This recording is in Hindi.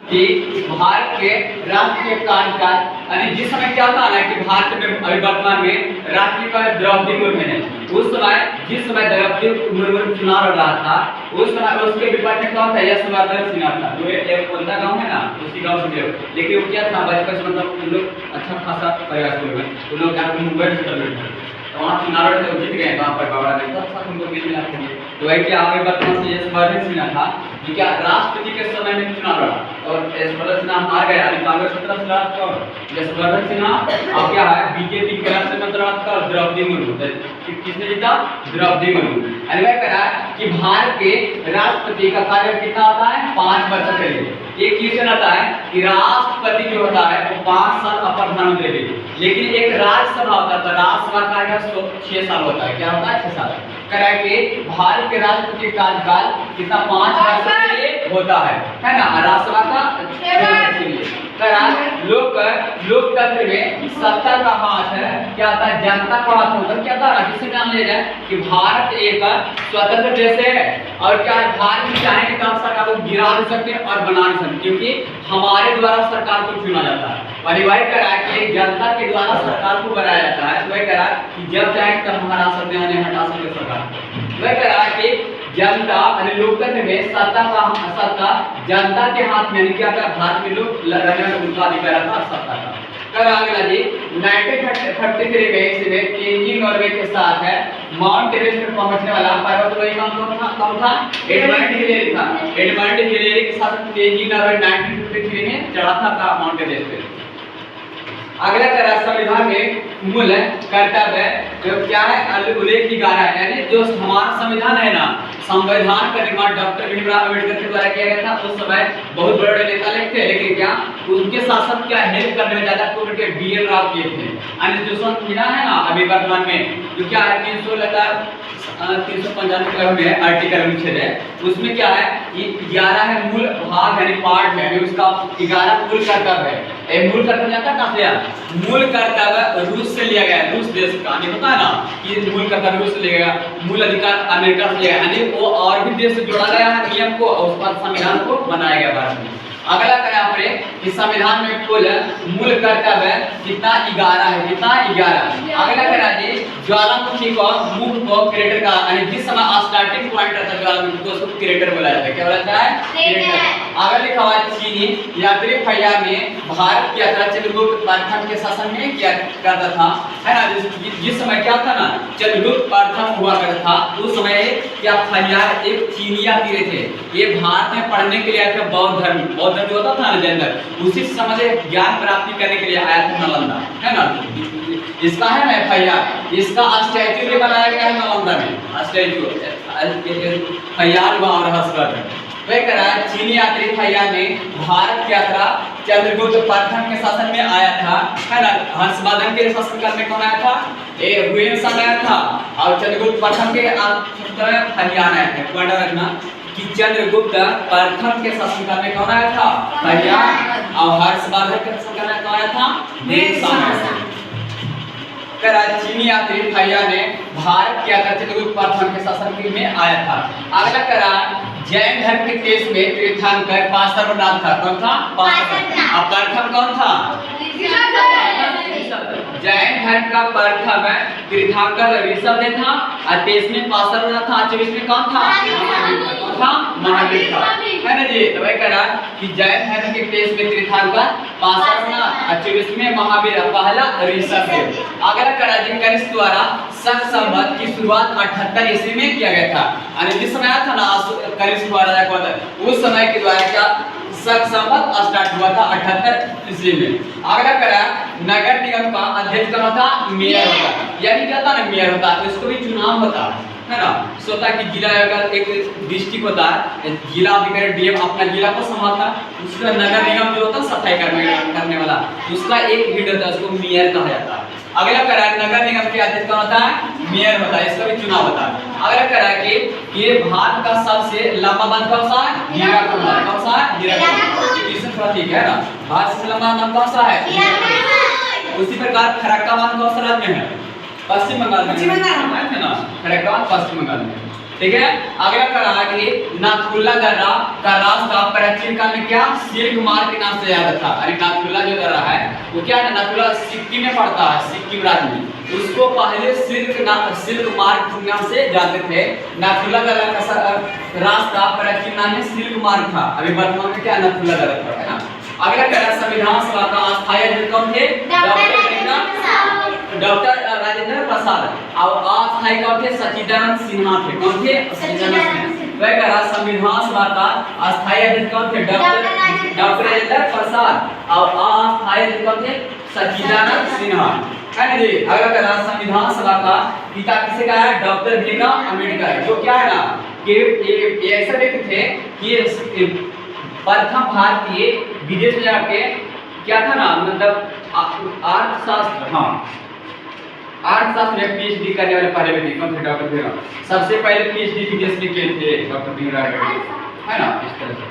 कि भारत के राष्ट्रीय कार्यकाल यानी जिस समय क्या था ना कि भारत में अभी वर्तमान में राष्ट्रीय काल द्रौपदी मुर्मू है। उस समय जिस समय द्रौपदी मुर्मू चुनाव लड़ रहा था उस समय उसके विपक्ष में कौन था? यशवर्धन सिन्हा था, जो एक कोलकाता गांव है ना उसी गांव से थे। लेकिन वो क्या था बचपन से मतलब उन लोग अच्छा खासा प्रयास हुए, उन लोग यहाँ मुंबई से चल रहे थे तो वहाँ चुनाव लड़े थे, जीत गए वहाँ पर बाबा ने तो उनको बीच मिला था। तो वही क्या आगे वर्तमान से यशवर्धन सिन्हा था जो क्या राष्ट्रपति के समय में चुनाव लड़ा और यशवर्धन सिन्हा हार गया। अभी कांग्रेस की तरफ से लड़ा था यशवर्धन सिन्हा और क्या है बीजेपी की तरफ से मतलब लड़ा था द्रौपदी मुर्मू। किसने जीता? द्रौपदी मुर्मू। अनवय करा कि भारत के राष्ट्रपति का कार्यकाल कितना होता है? 5 वर्ष के लिए। एक क्वेश्चन आता है कि राष्ट्रपति जो होता है वो 5 साल अपर प्रधानमंत्री के लिए, लेकिन एक राज्यसभा होता है तो राज्यसभा का कार्यकाल 6 साल होता है। क्या होता है? 6 साल। करा के भारत के राष्ट्रपति का कार्यकाल कितना? 5 वर्ष के लिए होता है ना। राज्यसभा का 6 वर्ष के लिए। करा लोकतंत्र में सत्ता का हाथ है क्या आता है? जनता का हाथ होता है। क्या था जिसे मान लिया जाए कि भारत एक स्वतंत्र देश है और क्या है भारत में चाहे कि तब सरकार को गिरा भी सकते हैं और बना भी सकते हैं, क्योंकि हमारे द्वारा सरकार को चुना जाता है। और वही करा कि जनता के द्वारा सरकार को बनाया जाता है। वही करा कि जब चाहे तब हम हटा सकते हैं, हटा सकते सरकार। वही करा कि जनता लोकतंत्र में सत्ता जनता के हाथ में क्या था? भारत में लोग लड़ने में उनका अधिकार था सत्ता का। कर अगला जी 1933 में इसमें तेंजिंग नॉर्वे के साथ है माउंट एवरेस्ट पर पहुंचने वाला पर्वतारोही कौन था? एडमंड हिलेरी था। एडमंड हिलेरी के साथ तेंजिंग नॉर्वे 1933 में चढ़ा था माउंट एवरेस्ट पे। अगला तरह संविधान में मूल कर्तव्य जो क्या है? उल्लेख की गारा है, यानी जो हमारा संविधान है ना, संविधान का निर्माण डॉक्टर भीमराव अम्बेडकर के द्वारा किया गया था। उस समय बहुत बड़े नेता लिखते, लेकिन क्या उनके शासन क्या हेल्प करने में ज्यादा के BL राव किए थे। यानी जो संविधान है ना अभी वर्तमान में जो क्या है 395 में आर्टिकल अनुच्छेद है, उसमें क्या है ये 11 है मूल भाग यानी पार्ट है, उसका 11 मूल कर्तव्य है। मूल कर्तव्य जाता कहाँ से? मूल कर्तव्य रूस से लिया गया है, रूस देश का। नहीं पता है ना कि मूल कर्तव्य रूस से लिया गया, मूल अधिकार अमेरिका से लिया गया, यानी वो और भी देश से जोड़ा गया है नियम को और उस पर संविधान को बनाया गया भारत में। अगला करें यहाँ पे कि संविधान में कुल मूल कर्तव्य कितना? 11 है। कितना? 11। अगला करा जी ज्वालामुखी को मुख को क्रेटर का यानी जिस समय स्टार्टिंग पॉइंट रहता है ज्वालामुखी को उसको क्रेटर बोला जाता है। क्या बोला जाता है? क्रेटर। अगर लिखा हुआ चीनी यात्री फैया में भारत की यात्रा चंद्रगुप्त प्रथम के शासन में किया करता था, है ना। जिस समय क्या था ना चंद्रगुप्त प्रथम हुआ करता था उस समय क्या फैयार एक चीनी यात्री थे, ये भारत में पढ़ने के लिए आए थे। बौद्ध धर्म जो होता था ना जैन, उसी समय ज्ञान प्राप्ति करने के लिए आया था नालंदा, है ना। इसका है ना फैयार, इसका स्टैच्यू भी बनाया गया है नालंदा में। स्टैच्यू फैयार हुआ और हर्षवर्धन वे करा चीनी यात्री फैयार ने भारत की यात्रा चंद्रगुप्त प्रथम के शासन में आया था, है ना। हर्षवर्धन के शासनकाल में कौन आया था? हुएन आया था और चंद्रगुप्त प्रथम के फैयार आया था। पॉइंट रखना कि चंद्रगुप्त प्रथम के शासनकाल में कौन आया था? फैयार। और हर्षवर्धन के शासनकाल में कौन आया था? चीनी यात्री फैयार ने भारत की यात्रा चंद्रगुप्त प्रथम के शासन में आया था। अगला करा जैन धर्म के केस में तीर्थंकर पार्श्वनाथ था। कौन था? पार्श्वनाथ। प्रथम कौन था? जैन धर्म का प्रथम तीर्थंकर ऋषभदेव था और 23 में पार्श्वनाथ था, 24 में कौन था? महावीर था, है ना जी। तो वही करा कि जैन धर्म के केस में तीर्थंकर पार्श्वनाथ और 24 में महावीर, पहला ऋषभदेव। अगला करा जी कनिष्क द्वारा शक संवत की शुरुआत 78 ईस्वी में किया गया था। यानी जिस समय आया था ना कनिष्क द्वारा उस समय के द्वारा क्या शक संवत स्टार्ट हुआ था 78 ईस्वी में। अगला करा नगर निगम का अध्यक्ष कौन होता? मेयर होता। यानी क्या होता ना मेयर होता तो इसको भी चुनाव होता है ना। सोता कि जिला अगर एक डिस्ट्रिक्ट होता है, जिला अधिकारी डीएम अपना जिला को संभालता है, उसका नगर निगम जो होता है सफाई करने वाला उसका एक हेड होता है, उसको मेयर कहा जाता है। अगला करा नगर निगम के अध्यक्ष कौन होता है? मेयर होता है, इसका भी चुनाव होता है। अगला करा कि ये भारत का सबसे लंबा बांध कौन सा है? हीराकुद। कौन सा है? हीराकुद। इससे थोड़ा ठीक है ना। भारत से लंबा बांध कौन सा है? उसी प्रकार फरक्का बांध कौन सा राज्य में है? पश्चिम बंगाल में है ना। फरक्का बांध पश्चिम बंगाल में। ठीक है। अगला करा कि नाथुला दर्रा का रास्ता प्राचीन काल में क्या सिल्क मार्ग के नाम से याद था। अरे नाथुला जो दर्रा है वो क्या है, नाथुला सिक्किम में पड़ता है, सिक्किम राज्य में। उसको पहले सिल्क मार्ग के नाम से जानते थे। नाथुला दर्रा का रास्ता प्राचीन नाम में सिल्क मार्ग था, अभी वर्तमान में क्या नाथुला दर्रा पड़ा है ना। अगला करा संविधान सभा का अस्थायी अध्यक्ष कौन थे, डॉक्टर राजेंद्र प्रसाद। और अस्थायी कौन थे, सच्चिदानंद सिन्हा थे। कौन थे, सच्चिदानंद सिन्हा। वह करा संविधान सभा का अस्थायी अध्यक्ष कौन थे, डॉक्टर राजेंद्र प्रसाद। और अस्थायी अध्यक्ष कौन थे, सच्चिदानंद सिन्हा, है ना जी। अगला करा संविधान सभा का पिता किसे कहा है, डॉक्टर भीमराव अम्बेडकर, जो क्या है ना कि ये ऐसा व्यक्ति थे कि प्रथम भारतीय विदेश में जाके क्या था ना, मतलब अर्थशास्त्र, हाँ अर्थशास्त्र में पीएचडी करने वाले पहले व्यक्ति कौन थे, डॉक्टर भीमराव। सबसे पहले पीएचडी विदेश में किए थे डॉक्टर भीमराव, है ना। इस तरह से